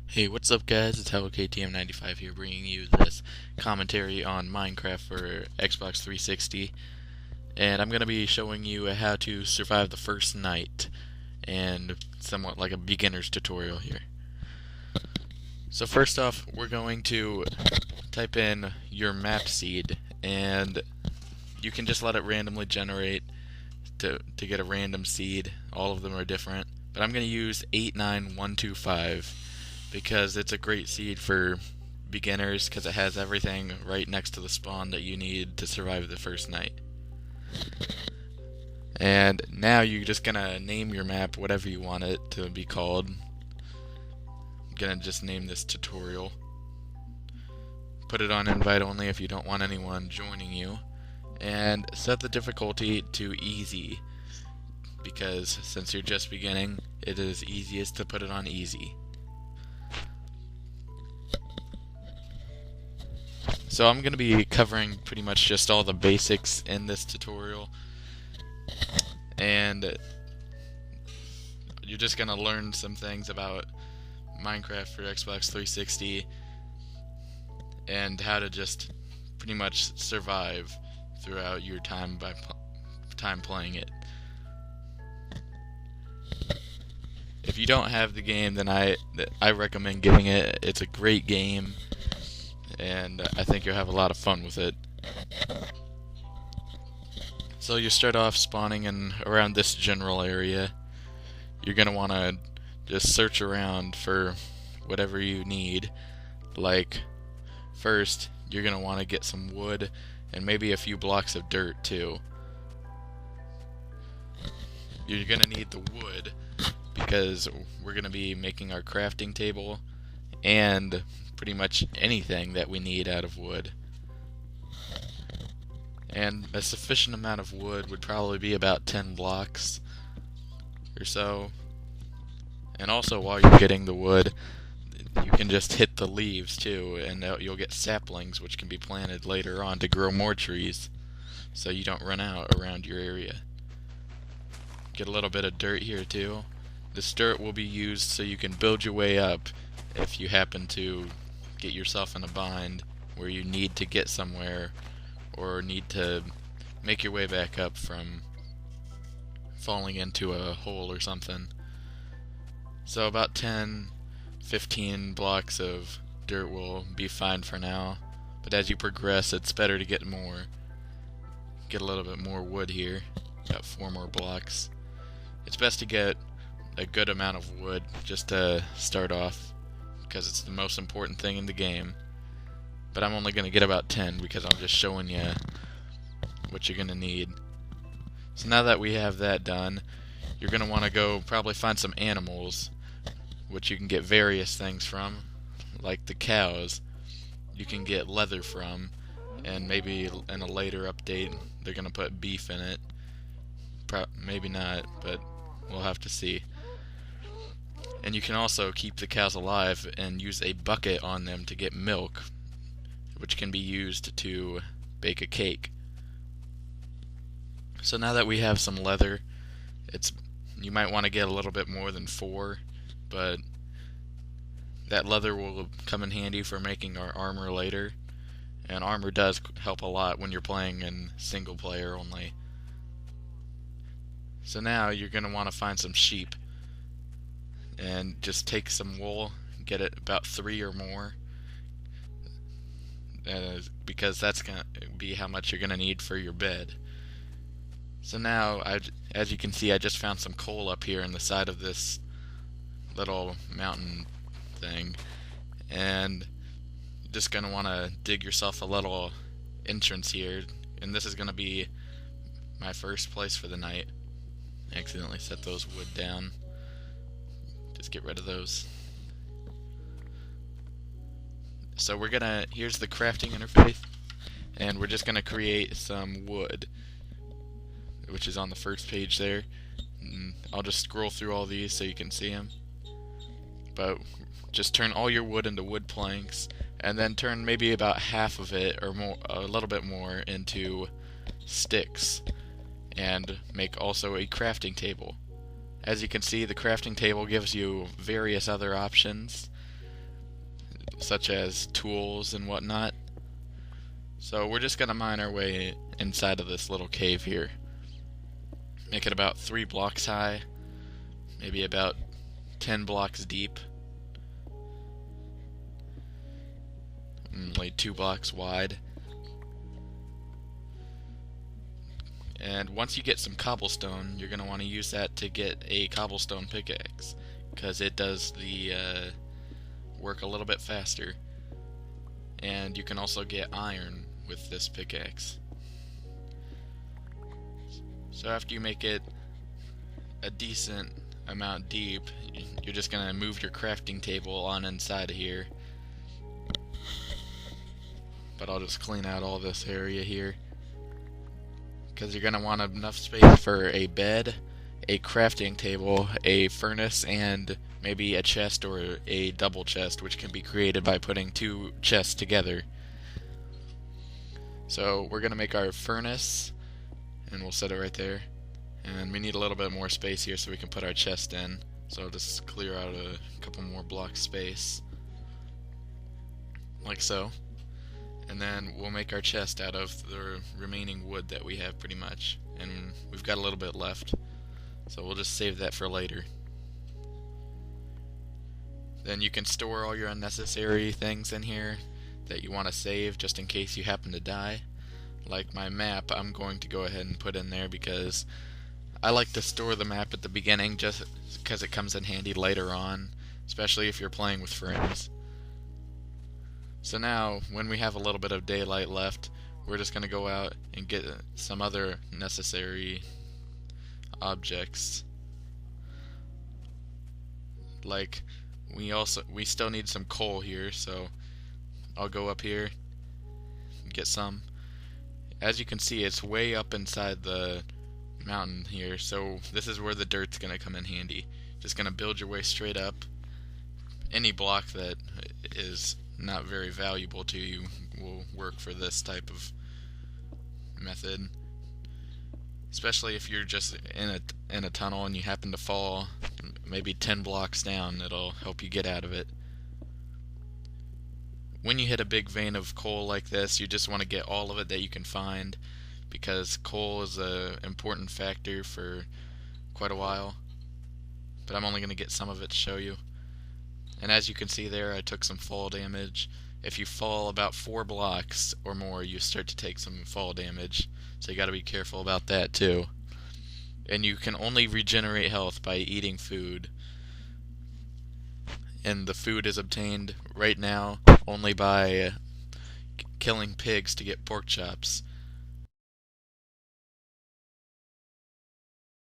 Hey, what's up, guys? It's HelloKTM95 here, bringing you this commentary on Minecraft for Xbox 360. And I'm going to be showing you how to survive the first night, and somewhat like a beginner's tutorial here. So first off, we're going to type in your map seed, and you can just let it randomly generate to get a random seed. All of them are different, but I'm going to use 89125 because it's a great seed for beginners because it has everything right next to the spawn that you need to survive the first night. And now you're just gonna name your map whatever you want it to be called. I'm gonna just name this tutorial. Put it on invite only if you don't want anyone joining you. And set the difficulty to easy, because since you're just beginning, it is easiest to put it on easy. So I'm going to be covering pretty much just all the basics in this tutorial, and you're just going to learn some things about Minecraft for Xbox 360 and how to just pretty much survive throughout your time playing it. If you don't have the game, then I recommend getting it. It's a great game, and I think you'll have a lot of fun with it. So you start off spawning in around this general area. You're going to want to just search around for whatever you need. Like, first, you're going to want to get some wood and maybe a few blocks of dirt too. You're going to need the wood because we're going to be making our crafting table and pretty much anything that we need out of wood. And a sufficient amount of wood would probably be about 10 blocks or so. And also, while you're getting the wood, you can just hit the leaves too, and you'll get saplings which can be planted later on to grow more trees, so you don't run out around your area. Get a little bit of dirt here too. This dirt will be used so you can build your way up if you happen to get yourself in a bind where you need to get somewhere or need to make your way back up from falling into a hole or something. So about 10-15 blocks of dirt will be fine for now, but as you progress it's better to get more. Get a little bit more wood here, about 4 more blocks. It's best to get a good amount of wood just to start off, because it's the most important thing in the game. But I'm only going to get about 10 because I'm just showing you what you're going to need. So now that we have that done, you're going to want to go probably find some animals, which you can get various things from, like the cows. You can get leather from, and maybe in a later update they're going to put beef in it. Maybe not, but we'll have to see. And you can also keep the cows alive and use a bucket on them to get milk, which can be used to bake a cake. So now that we have some leather, you might want to get a little bit more than 4, but that leather will come in handy for making our armor later, and armor does help a lot when you're playing in single player only. So now you're going to want to find some sheep and just take some wool, get it about 3 or more, because that's going to be how much you're going to need for your bed. So now, as you can see, I just found some coal up here in the side of this little mountain thing, and you're just going to want to dig yourself a little entrance here, and this is going to be my first place for the night. I accidentally set those wood down. Just get rid of those. So here's the crafting interface, and we're just going to create some wood, which is on the first page there. And I'll just scroll through all these so you can see them. But just turn all your wood into wood planks, and then turn maybe about half of it, or more, a little bit more, into sticks, and make also a crafting table. As you can see, the crafting table gives you various other options, such as tools and whatnot. So we're just going to mine our way inside of this little cave here. Make it about 3 blocks high, maybe about 10 blocks deep, and like 2 blocks wide. And once you get some cobblestone, you're going to want to use that to get a cobblestone pickaxe, because it does the work a little bit faster. And you can also get iron with this pickaxe. So after you make it a decent amount deep, you're just going to move your crafting table on inside of here. But I'll just clean out all this area here, because you're going to want enough space for a bed, a crafting table, a furnace, and maybe a chest or a double chest, which can be created by putting 2 chests together. So we're going to make our furnace, and we'll set it right there. And we need a little bit more space here so we can put our chest in. So I'll just clear out a couple more blocks space, like so. And then we'll make our chest out of the remaining wood that we have pretty much. And we've got a little bit left, so we'll just save that for later. Then you can store all your unnecessary things in here that you want to save just in case you happen to die. Like my map, I'm going to go ahead and put in there because I like to store the map at the beginning just because it comes in handy later on, especially if you're playing with friends. So now, when we have a little bit of daylight left, we're just going to go out and get some other necessary objects. Like, we still need some coal here, so I'll go up here and get some. As you can see, it's way up inside the mountain here, so this is where the dirt's going to come in handy. Just going to build your way straight up. Any block that is not very valuable to you will work for this type of method, especially if you're just in a tunnel and you happen to fall maybe 10 blocks down. It'll help you get out of it. When you hit a big vein of coal like this, you just want to get all of it that you can find, because coal is an important factor for quite a while, but I'm only going to get some of it to show you. And as you can see there, I took some fall damage. If you fall about 4 blocks or more, you start to take some fall damage, so you gotta be careful about that too. And you can only regenerate health by eating food. And the food is obtained right now only by killing pigs to get pork chops.